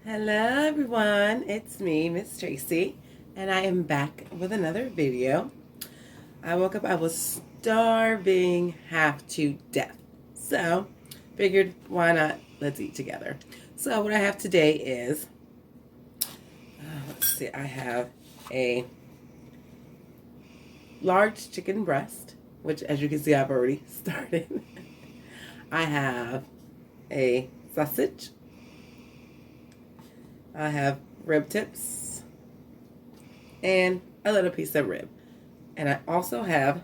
Hello everyone, it's me, Miss Tracy, and I am back with another video. I woke up, I was starving half to death. So, figured why not, let's eat together. So what I have today is, let's see, I have a large chicken breast, which as you can see I've already started. I have a sausage. I have rib tips and a little piece of rib. And I also have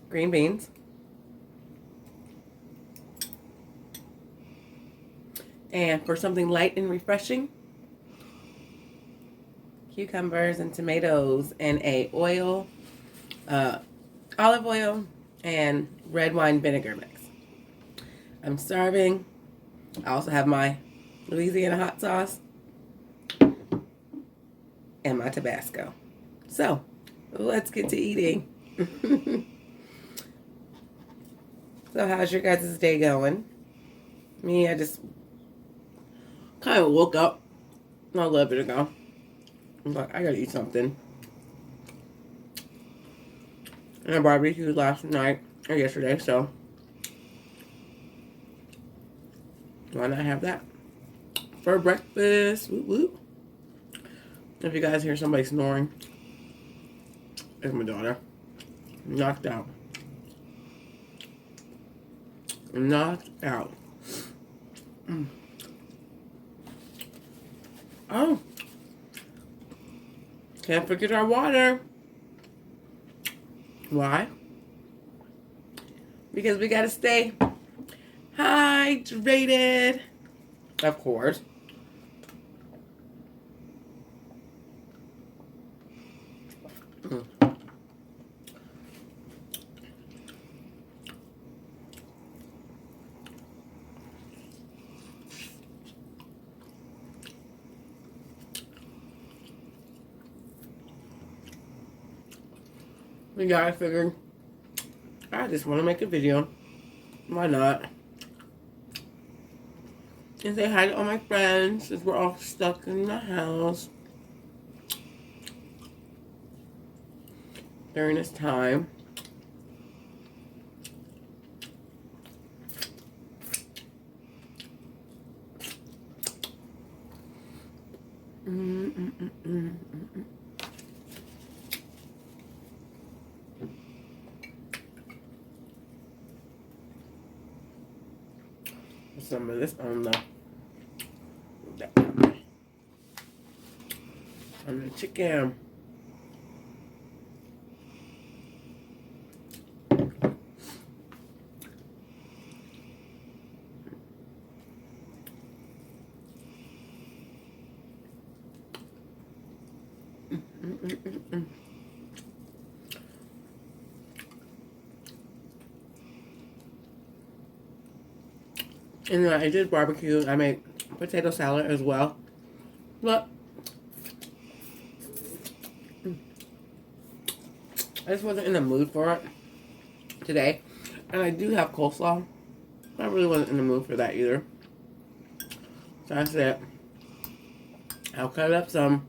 green beans and for something light and refreshing, cucumbers and tomatoes and olive oil and red wine vinegar mix. I'm starving. I also have my Louisiana hot sauce and my Tabasco. So, let's get to eating. So, how's your guys' day going? Me, I just kind of woke up a little bit ago. I'm like, I gotta eat something. And I barbecued last night or yesterday, so why not have that for breakfast? Whoop, whoop. If you guys hear somebody snoring, it's my daughter. Knocked out. Knocked out. Oh. Can't forget our water. Why? Because we gotta stay hydrated. Of course. We gotta figure. I just want to make a video. Why not? And say hi to all my friends since we're all stuck in the house during this time. Some of this on the chicken. And then I did barbecue. I made potato salad as well. But I just wasn't in the mood for it today. And I do have coleslaw. I really wasn't in the mood for that either. So I said, I'll cut up some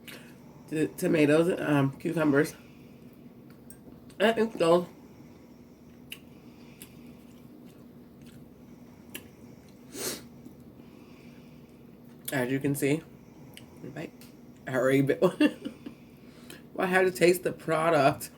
tomatoes and cucumbers. I think those as you can see, right? I already bit one. Well, I had to taste the product.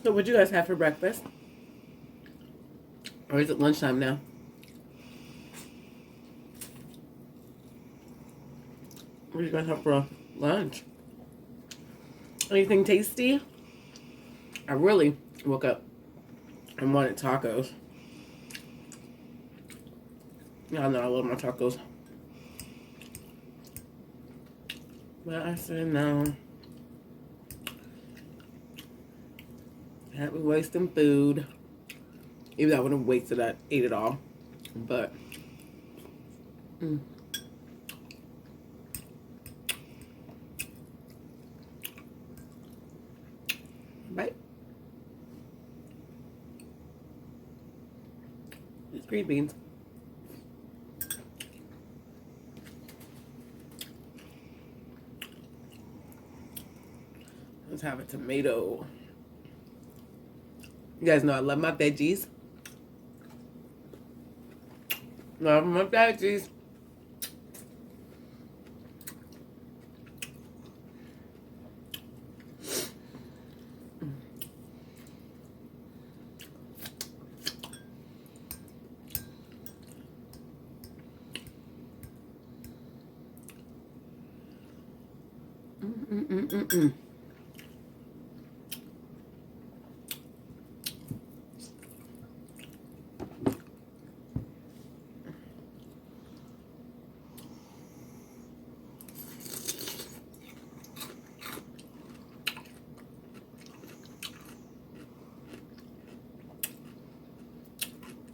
So what'd you guys have for breakfast? Or is it lunchtime now? What did you guys have for lunch? Anything tasty? I really woke up and wanted tacos. Y'all know I love my tacos. But I said no. Can't be wasting food. Even though I would have wasted it, ate it all. But right. It's green beans. Let's have a tomato. You guys know I love my veggies. Love my veggies.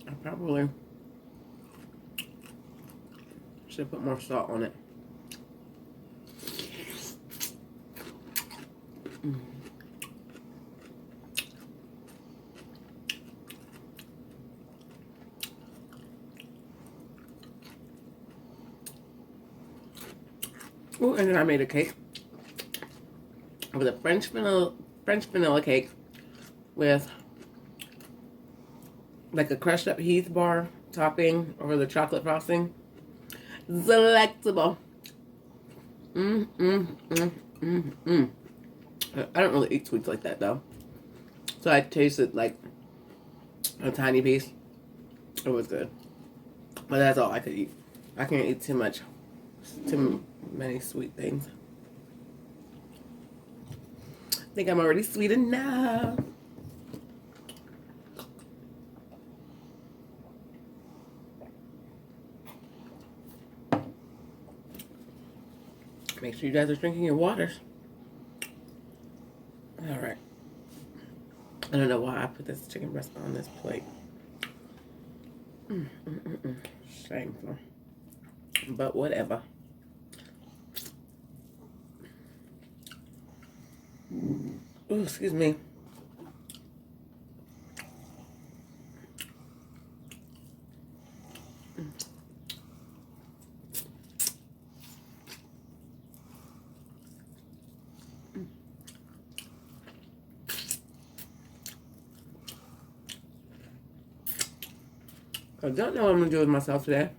I probably should put more salt on it. Oh, and then I made a cake. It was a French vanilla cake with like a crushed up Heath bar topping over the chocolate frosting. Delectable. I don't really eat sweets like that though. So I tasted like a tiny piece. It was good. But that's all I could eat. I can't eat too many sweet things. I think I'm already sweet enough. Make sure you guys are drinking your waters. Alright. I don't know why I put this chicken breast on this plate. Shameful. But whatever. Ooh, excuse me. I don't know what I'm going to do with myself today.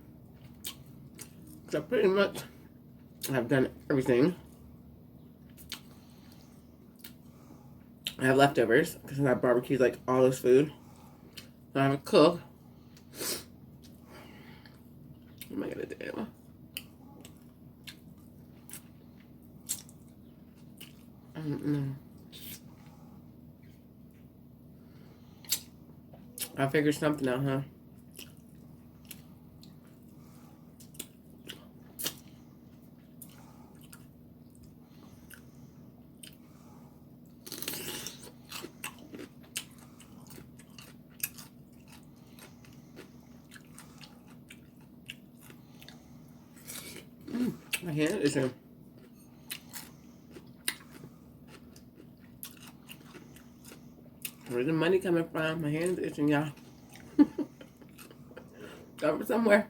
Because I pretty much have done everything. I have leftovers because I barbecued like all this food. I have a cook. What am I going to do? I don't know. I'll figure something out, huh? My hand is in. Where's the money coming from? My hand is itching, y'all. Over somewhere.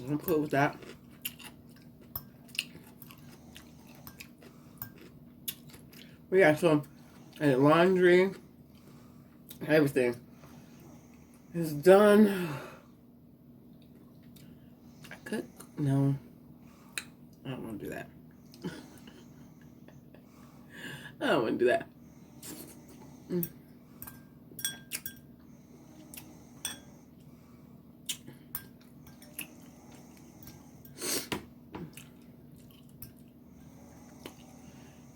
I'm cool with that. We got some laundry. Everything is done. I could, no. I don't want to do that. I don't want to do that.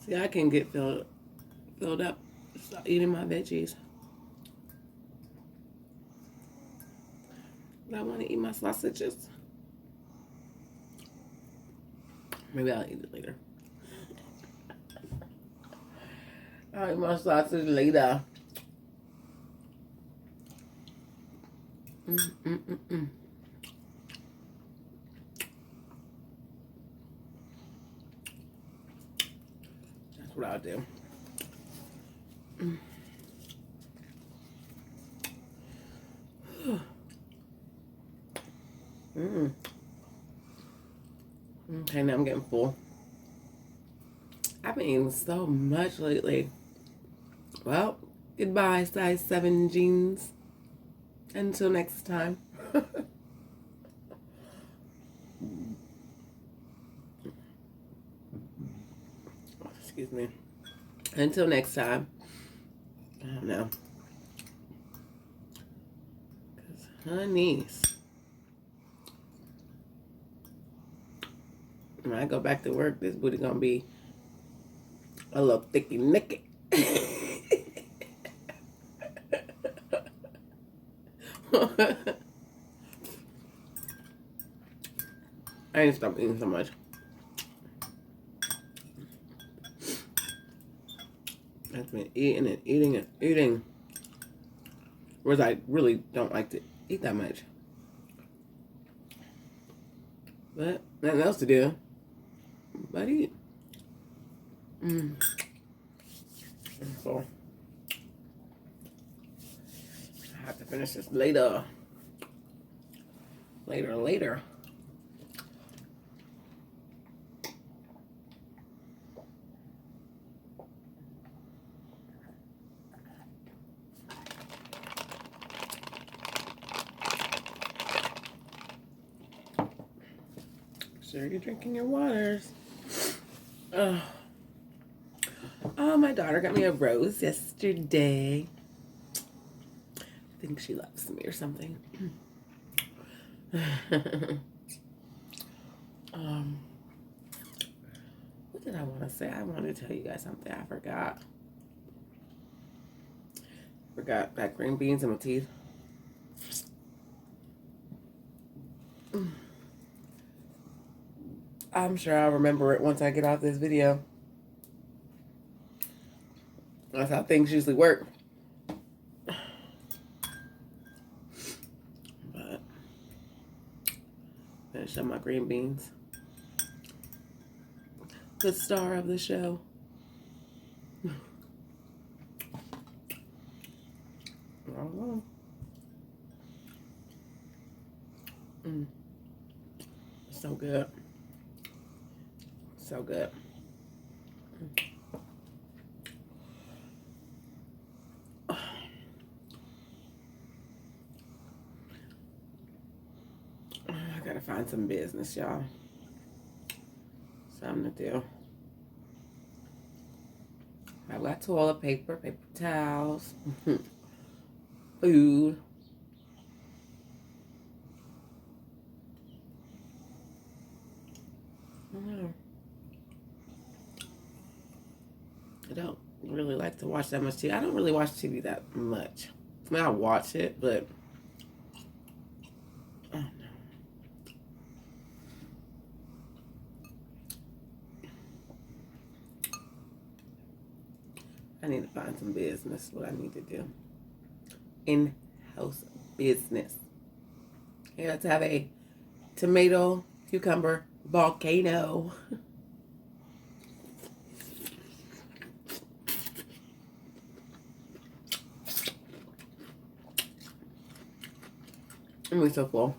See, I can get filled up. Stop eating my veggies. But I want to eat my sausages. Maybe I'll eat it later. I'll eat my sausage later. That's what I'll do. Okay, now I'm getting full. I've been eating so much lately. Well, goodbye, size 7 jeans. Until next time. Excuse me. Until next time. I don't know. Because, honeys, when I go back to work, this booty gonna be a little thicky nicky. I ain't stop eating so much. I've been eating and eating and eating. Whereas I really don't like to eat that much. But nothing else to do but eat. I'm full. I have to finish this later. Later. Sure you're drinking your waters. Oh, my daughter got me a rose yesterday. I think she loves me or something. What did I want to say? I wanted to tell you guys something. I forgot. That green beans in my teeth. I'm sure I'll remember it once I get off this video. That's how things usually work. But finish up my green beans. The star of the show. I don't know. So good. So good. I gotta find some business, y'all. Something to do. I've got toilet paper, paper towels, food. I don't really like to watch that much TV. I don't really watch TV that much. I mean, I watch it, but I don't know. I need to find some business. What I need to do. In-house business. You have to have a tomato, cucumber, volcano. I'm so full.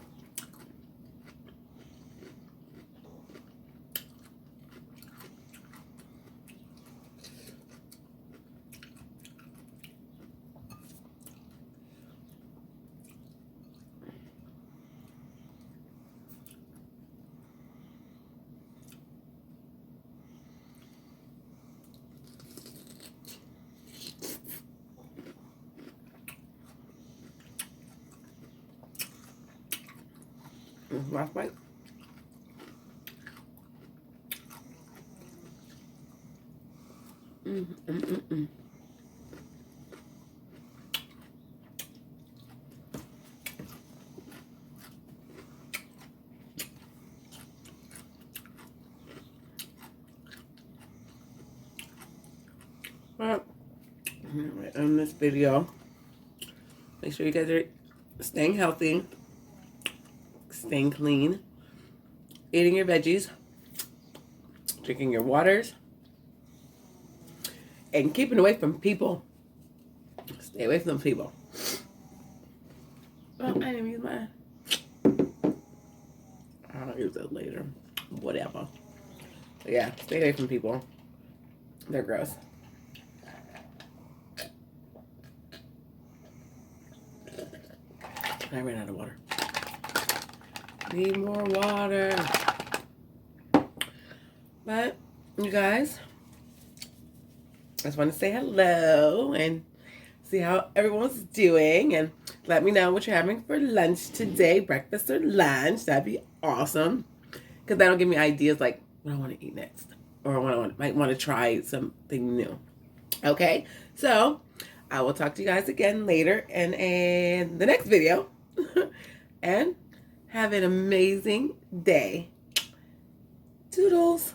Last bite. Well, in this video, make sure you guys are staying healthy, staying clean, eating your veggies, drinking your waters, and keeping away from people. Stay away from people. Well, I didn't use mine. I'll use it later. Whatever. But yeah, stay away from people. They're gross. I ran out of water. Need more water. But, you guys, I just want to say hello and see how everyone's doing. And let me know what you're having for lunch today. Breakfast or lunch. That'd be awesome. Because that'll give me ideas like what I want to eat next. Or might want to try something new. Okay? So, I will talk to you guys again later in the next video. And have an amazing day. Toodles.